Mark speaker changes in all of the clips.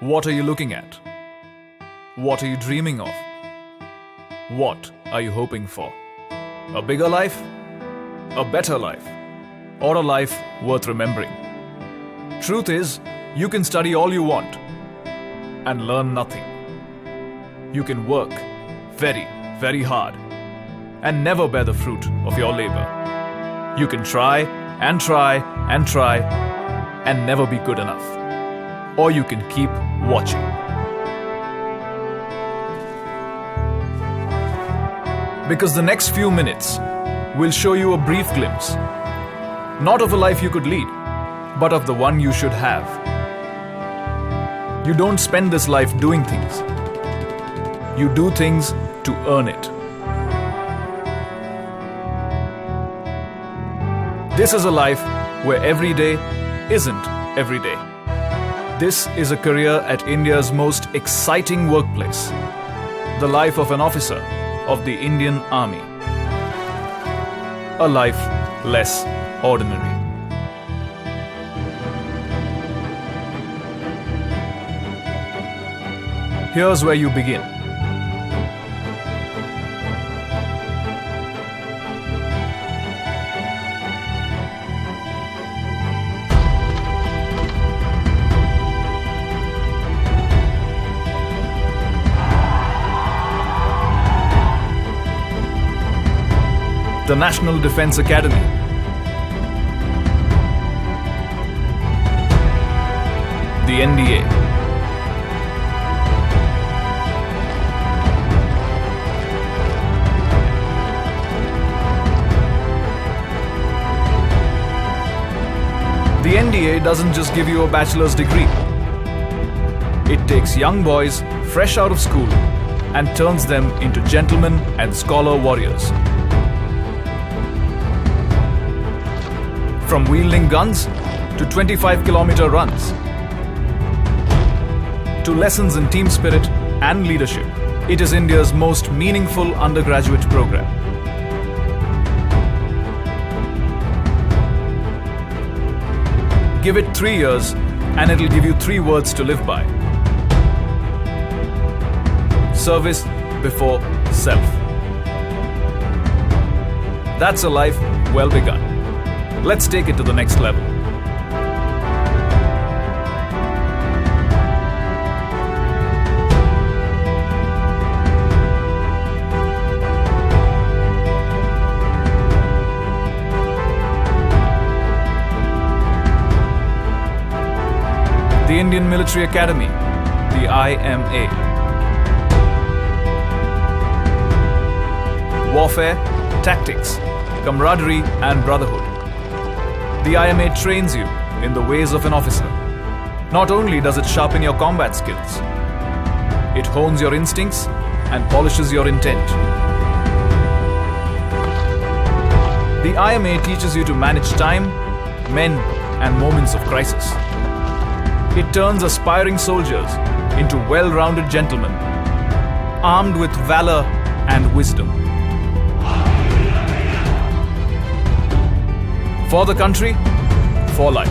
Speaker 1: What are you looking at? What are you dreaming of? What are you hoping for? A bigger life? A better life? Or a life worth remembering? Truth is, you can study all you want and learn nothing. You can work very, very hard and never bear the fruit of your labor. You can try and try and try and never be good enough. Or you can keep watching. Because the next few minutes will show you a brief glimpse, not of a life you could lead, but of the one you should have. You don't spend this life doing things. You do things to earn it. This is a life where every day isn't every day. This is a career at India's most exciting workplace, the life of an officer of the Indian Army. A life less ordinary. Here's where you begin. The National Defence Academy. The NDA. The NDA doesn't just give you a bachelor's degree. It takes young boys fresh out of school and turns them into gentlemen and scholar warriors. From wielding guns to 25-kilometer runs, to lessons in team spirit and leadership, it is India's most meaningful undergraduate program. Give it 3 years and it'll give you 3 words to live by. Service before self. That's a life well begun. Let's take it to the next level. The Indian Military Academy, the IMA. Warfare, tactics, camaraderie and brotherhood. The IMA trains you in the ways of an officer. Not only does it sharpen your combat skills, it hones your instincts and polishes your intent. The IMA teaches you to manage time, men, and moments of crisis. It turns aspiring soldiers into well-rounded gentlemen, armed with valor and wisdom. For the country, for life.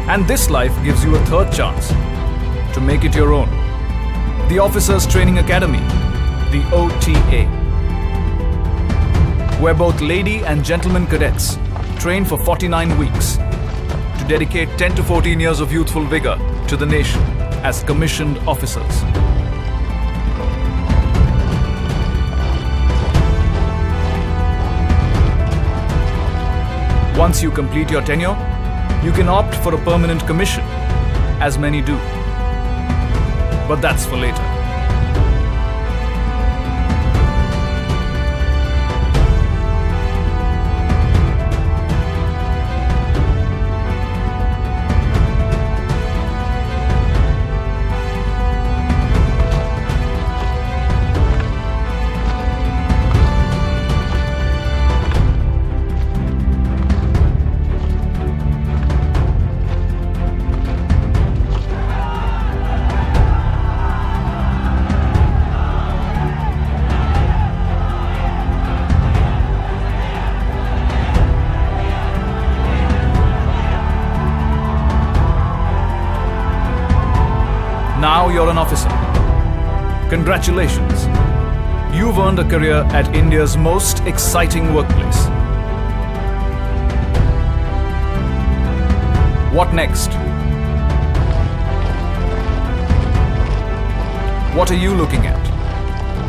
Speaker 1: And this life gives you a third chance to make it your own. The Officers Training Academy, the OTA, where both lady and gentleman cadets train for 49 weeks to dedicate 10 to 14 years of youthful vigor to the nation as commissioned officers. Once you complete your tenure, you can opt for a permanent commission, as many do. But that's for later. you're an officer. Congratulations. You've earned a career at India's most exciting workplace. What next? What are you looking at?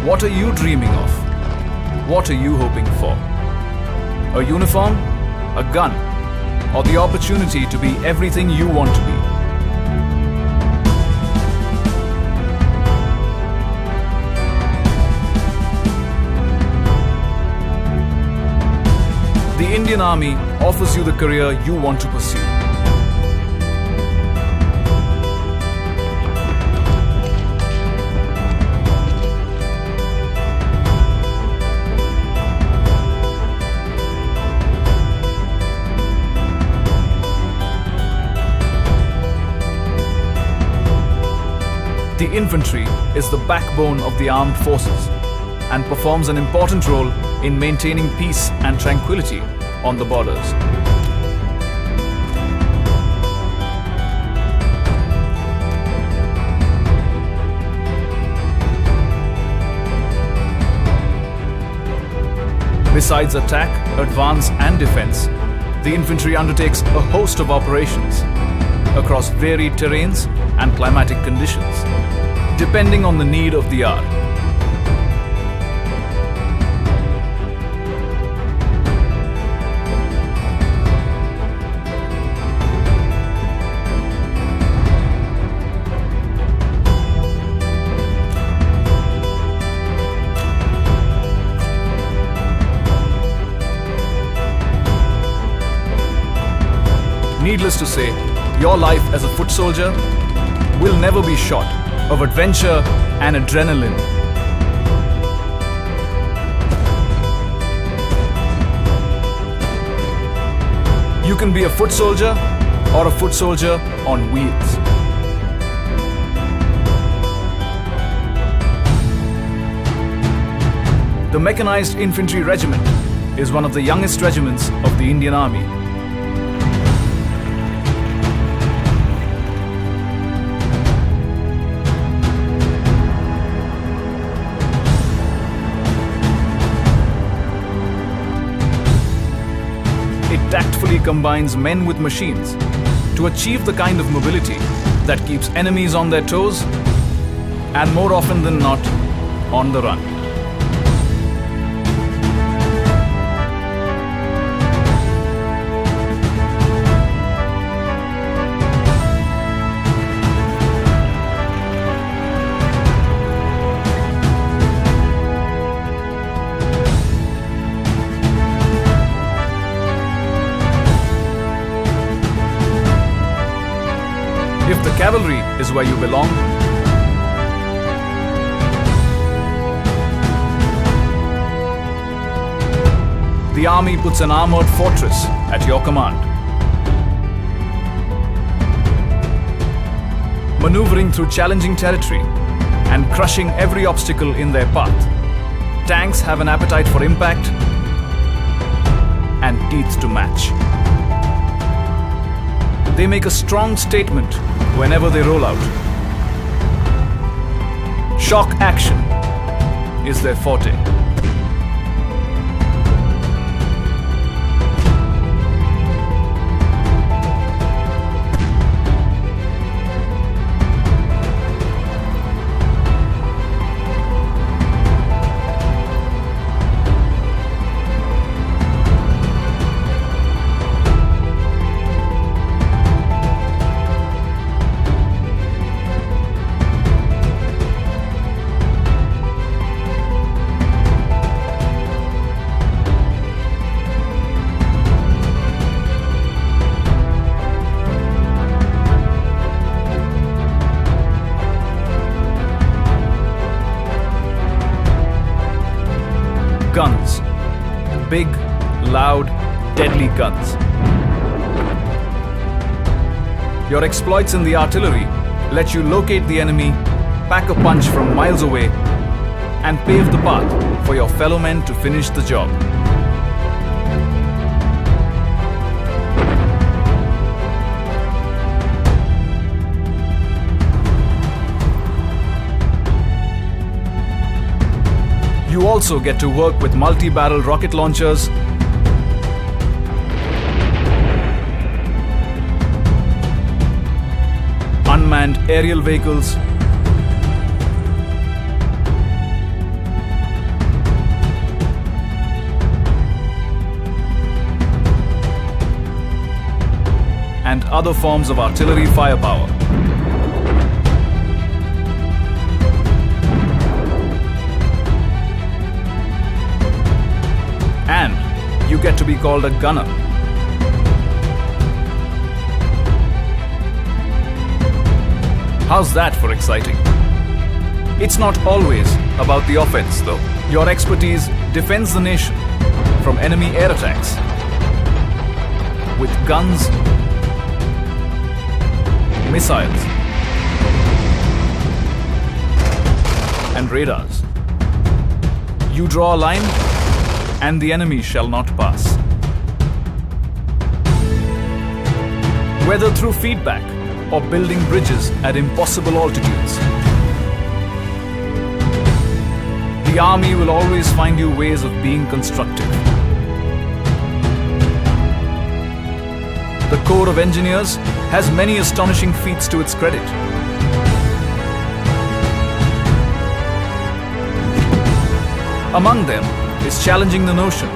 Speaker 1: What are you dreaming of? What are you hoping for? A uniform? A gun? Or the opportunity to be everything you want to be? The Indian Army offers you the career you want to pursue. The infantry is the backbone of the armed forces and performs an important role in maintaining peace and tranquility on the borders. Besides attack, advance and defense, the infantry undertakes a host of operations across varied terrains and climatic conditions, depending on the need of the hour. Needless to say, your life as a foot soldier will never be short of adventure and adrenaline. You can be a foot soldier or a foot soldier on wheels. The Mechanized Infantry Regiment is one of the youngest regiments of the Indian Army. It tactfully combines men with machines to achieve the kind of mobility that keeps enemies on their toes and, more often than not, on the run. If the cavalry is where you belong, the army puts an armored fortress at your command. Maneuvering through challenging territory and crushing every obstacle in their path, tanks have an appetite for impact and teeth to match. They make a strong statement whenever they roll out. Shock action is their forte. Guns. Big, loud, deadly guns. Your exploits in the artillery let you locate the enemy, pack a punch from miles away, and pave the path for your fellow men to finish the job. You also get to work with multi-barrel rocket launchers, unmanned aerial vehicles, and other forms of artillery firepower. And you get to be called a gunner. How's that for exciting? It's not always about the offense, though. Your expertise defends the nation from enemy air attacks with guns, missiles, and radars. You draw a line, and the enemy shall not pass. Whether through feedback or building bridges at impossible altitudes, the army will always find you ways of being constructive. The Corps of Engineers has many astonishing feats to its credit. Among them is challenging the notion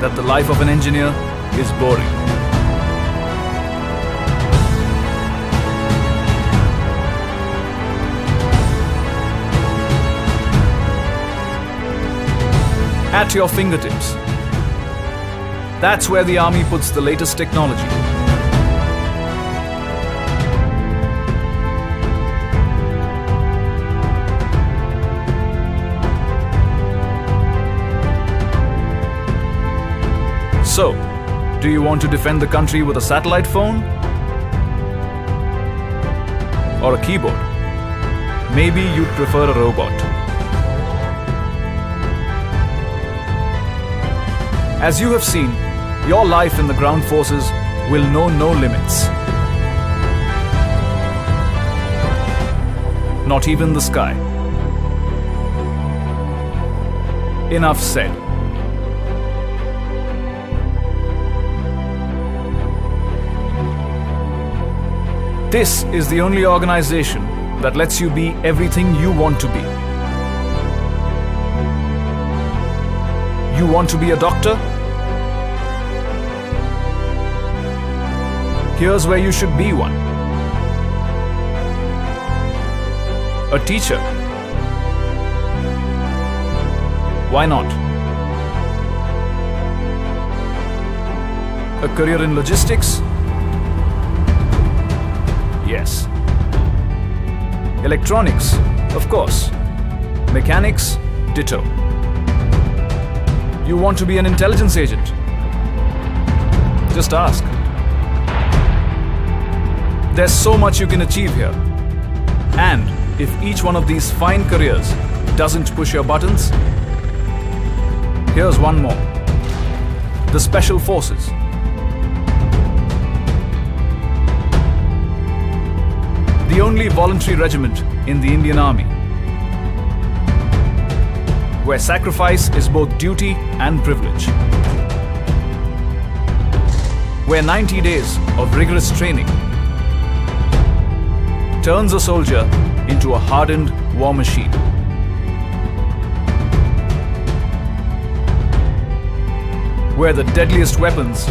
Speaker 1: that the life of an engineer is boring. At your fingertips. That's where the army puts the latest technology. So, do you want to defend the country with a satellite phone? Or a keyboard? Maybe you'd prefer a robot. As you have seen, your life in the ground forces will know no limits. Not even the sky. Enough said. This is the only organization that lets you be everything you want to be. You want to be a doctor? Here's where you should be one. A teacher? Why not? A career in logistics? Yes. Electronics? Of course. Mechanics? Ditto. You want to be an intelligence agent? Just ask. There's so much you can achieve here. And if each one of these fine careers doesn't push your buttons, here's one more. The Special Forces. The only voluntary regiment in the Indian Army, where sacrifice is both duty and privilege. Where 90 days of rigorous training turns a soldier into a hardened war machine. Where the deadliest weapons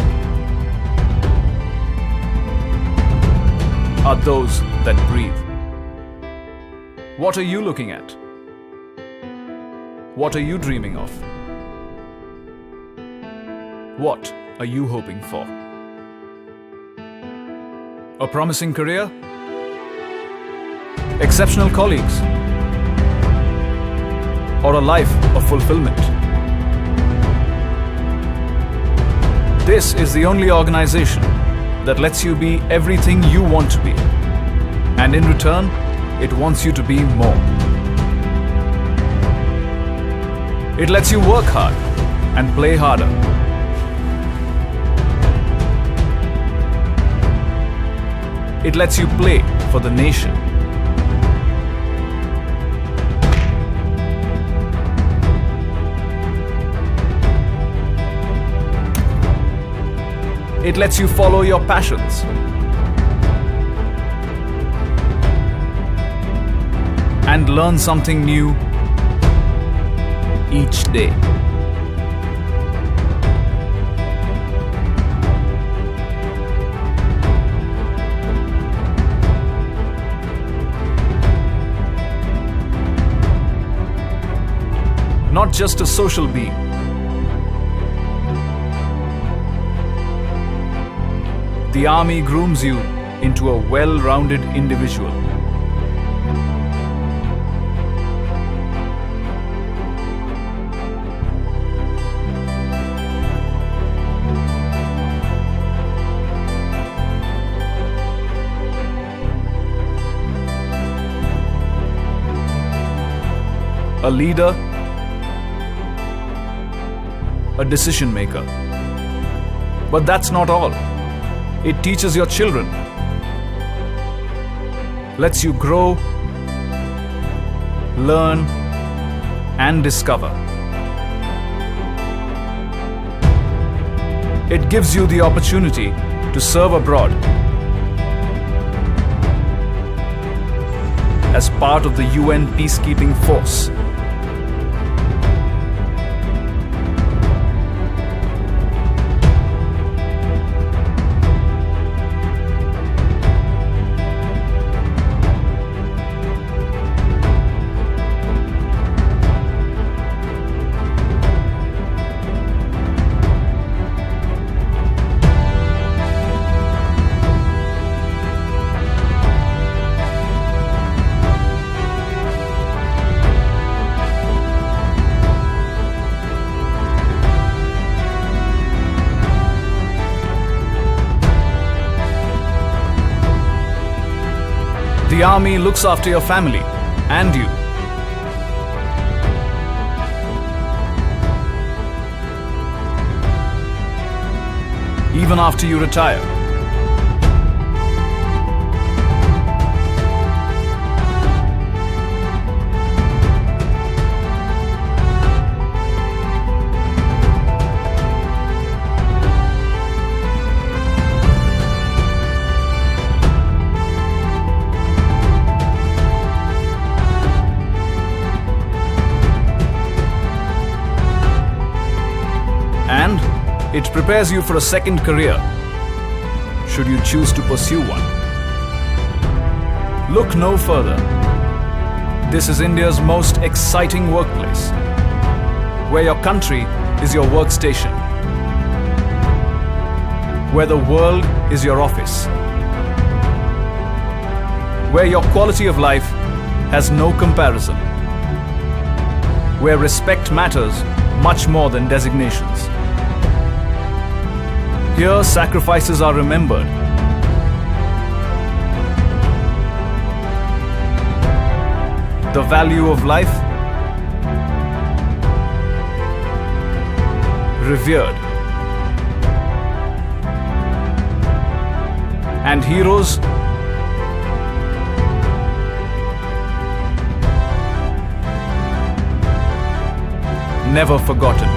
Speaker 1: are those that breathe. What are you looking at? What are you dreaming of? What are you hoping for? A promising career? Exceptional colleagues? Or a life of fulfillment? This is the only organization that lets you be everything you want to be. And in return, it wants you to be more. It lets you work hard and play harder. It lets you play for the nation. It lets you follow your passions. And learn something new each day. Not just a social being. The army grooms you into a well-rounded individual. A leader, a decision maker. But that's not all. It teaches your children, lets you grow, learn, and discover. It gives you the opportunity to serve abroad as part of the UN peacekeeping force. The army looks after your family and you. Even after you retire. And it prepares you for a second career, should you choose to pursue one. Look no further. This is India's most exciting workplace, where your country is your workstation, where the world is your office, where your quality of life has no comparison, where respect matters much more than designations. Here, sacrifices are remembered. The value of life revered. And heroes never forgotten.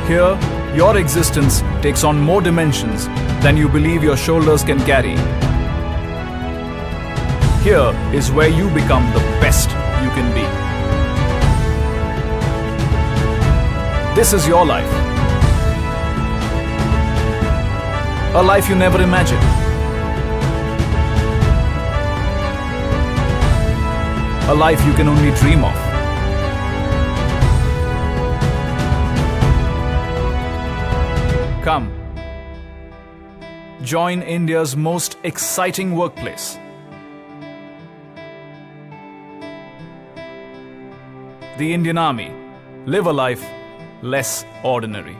Speaker 1: Here, your existence takes on more dimensions than you believe your shoulders can carry. Here is where you become the best you can be. This is your life. A life you never imagined. A life you can only dream of. Come, join India's most exciting workplace. The Indian Army. Live a life less ordinary.